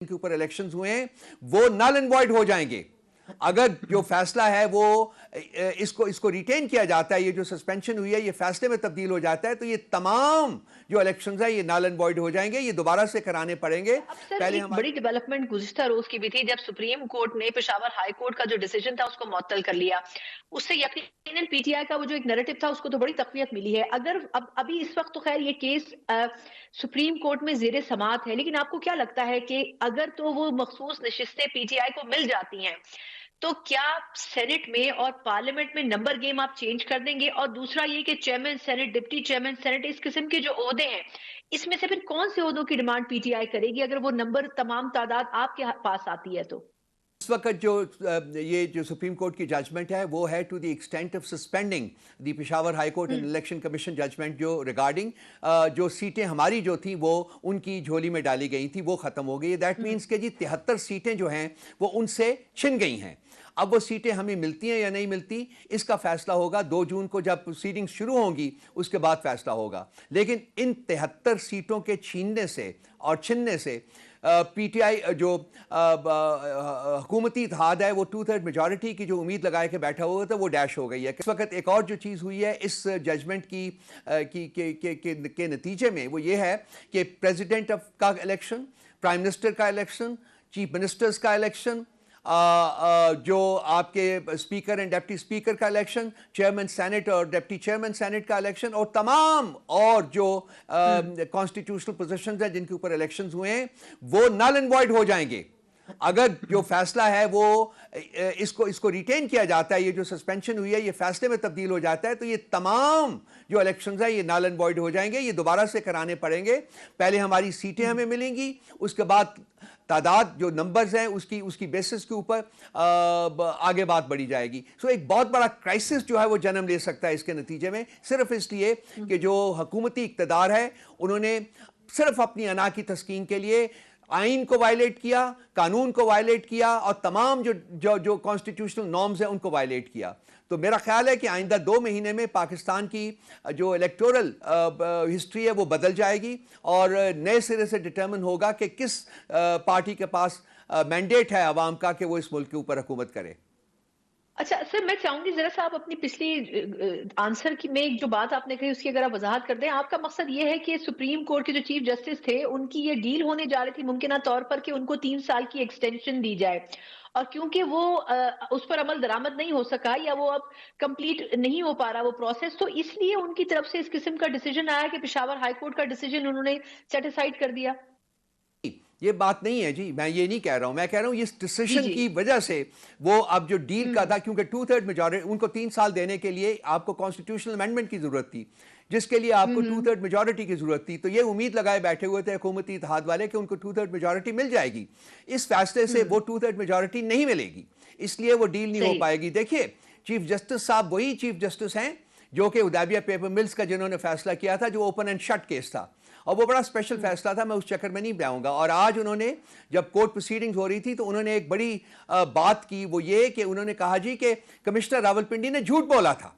के ऊपर इलेक्शंस हुए हैं वो नल एंड वॉइड हो जाएंगे अगर जो फैसला है वो इसको रिटेन किया जाता है। ये जो सस्पेंशन हुई है ये फैसले में तब्दील हो जाता है तो ये तमाम जो इलेक्शंस है ये नल एंड वॉइड हो जाएंगे, ये दोबारा से कराने पड़ेंगे। अब सर एक बड़ी डेवलपमेंट गुज़िश्ता रोज की भी थी जब सुप्रीम कोर्ट ने पेशावर हाई कोर्ट का जो डिसीजन था उसको मुअत्तल कर लिया। उससे यकीनन पीटीआई का वो जो एक नैरेटिव था उसको तो बड़ी तक़वियत मिली है। अगर अभी इस वक्त तो खैर ये केस सुप्रीम कोर्ट में ज़ेरे समाअत है, लेकिन आपको क्या लगता है कि अगर तो वो मखसूस नशिस्तें पीटीआई को मिल जाती हैं तो क्या सेनेट में और पार्लियामेंट में नंबर गेम आप चेंज कर देंगे? और दूसरा ये कि chairman senate, deputy chairman senate, इस किस्म के जो ओहदे हैं इसमें से फिर कौन से ओहदों की डिमांड पीटीआई करेगी अगर वो नंबर तमाम तादाद आपके पास आती है? तो इस वक्त जो ये जो सुप्रीम कोर्ट की जजमेंट है वो है to the extent of suspending the Peshawar high court and election commission judgement जो रिगार्डिंग जो सीटें हमारी जो थी वो उनकी झोली में डाली गई थी वो ख़त्म हो गई। दैट मीन्स के जी 73 सीटें जो हैं वो उनसे छिन गई हैं। अब वो सीटें हमें मिलती हैं या नहीं मिलती इसका फैसला होगा 2 जून को जब प्रोसीडिंग्स शुरू होंगी, उसके बाद फैसला होगा। लेकिन इन 73 सीटों के छीनने से और छिनने से पीटीआई जो हुकूमती इत्तेहाद है वो 2/3 मेजॉरिटी की जो उम्मीद लगा के बैठा हुआ था वो डैश हो गई है। इस वक्त एक और जो चीज़ हुई है इस जजमेंट के नतीजे में वो ये है कि प्रेसिडेंट का इलेक्शन, प्राइम मिनिस्टर का इलेक्शन, चीफ मिनिस्टर्स का इलेक्शन, जो आपके स्पीकर एंड डिप्टी स्पीकर का इलेक्शन, चेयरमैन सेनेट और डिप्टी चेयरमैन सेनेट का इलेक्शन और तमाम और जो कॉन्स्टिट्यूशनल पोजीशंस हैं जिनके ऊपर इलेक्शंस हुए हैं वो नल एंड वॉइड हो जाएंगे अगर जो फैसला है वो इसको रिटेन किया जाता है। ये जो सस्पेंशन हुई है ये फैसले में तब्दील हो जाता है तो ये तमाम जो इलेक्शंस है ये नल एंड वॉइड हो जाएंगे, ये दोबारा से कराने पड़ेंगे। पहले हमारी सीटें हमें मिलेंगी, उसके बाद तादाद जो नंबर्स हैं उसकी बेसिस के ऊपर आगे बात बढ़ी जाएगी। सो एक बहुत बड़ा क्राइसिस जो है वो जन्म ले सकता है इसके नतीजे में, सिर्फ इसलिए कि जो हुकूमती इक़्तिदार है उन्होंने सिर्फ अपनी अना की तस्कीन के लिए आइन को वायलेट किया, कानून को वायलेट किया और तमाम जो कॉन्स्टिट्यूशनल नॉर्म्स हैं उनको वायलेट किया। तो मेरा ख्याल है कि आइंदा 2 महीने में पाकिस्तान की जो इलेक्टोरल हिस्ट्री है वो बदल जाएगी और नए सिरे से डिटर्मिन होगा कि किस पार्टी के पास मैंडेट है अवाम का कि वो इस मुल्क के ऊपर हुकूमत करे। अच्छा सर, मैं चाहूंगी जरा सा आप अपनी पिछली आंसर की में एक जो बात आपने कही उसकी अगर आप वजाहत कर दें। आपका मकसद ये है कि सुप्रीम कोर्ट के जो चीफ जस्टिस थे उनकी ये डील होने जा रही थी मुमकिन तौर पर कि उनको 3 साल की एक्सटेंशन दी जाए और क्योंकि वो उस पर अमल दरामद नहीं हो सका या वो अब कंप्लीट नहीं हो पा रहा वो प्रोसेस, तो इसलिए उनकी तरफ से इस किस्म का डिसीजन आया कि पेशावर हाई कोर्ट का डिसीजन उन्होंने सेटिसाइड कर दिया। ये बात नहीं है जी, मैं ये नहीं कह रहा हूं। मैं कह रहा हूं इस डिसीजन की वजह से वो अब जो डील का था, क्योंकि 2/3 मेजॉरिटी उनको 3 साल देने के लिए आपको कॉन्स्टिट्यूशनल अमेंडमेंट की जरूरत थी जिसके लिए आपको 2/3 मेजॉरिटी की जरूरत थी। तो ये उम्मीद लगाए बैठे हुए थे हुकूमती इत्तेहाद वाले कि उनको 2/3 मेजॉरिटी मिल जाएगी। इस फैसले से वो 2/3 मेजॉरिटी नहीं मिलेगी, इसलिए वो डील नहीं हो पाएगी। देखिए चीफ जस्टिस साहब वही चीफ जस्टिस हैं जो कि हुदैबिया पेपर मिल्स का जिन्होंने फैसला किया था जो ओपन एंड शट केस था और वो बड़ा स्पेशल फैसला था, मैं उस चक्कर में नहीं जाऊंगा। और आज उन्होंने जब कोर्ट प्रोसीडिंग्स हो रही थी तो उन्होंने एक बड़ी बात की, वो ये कि उन्होंने कहा जी कि कमिश्नर रावलपिंडी ने झूठ बोला था।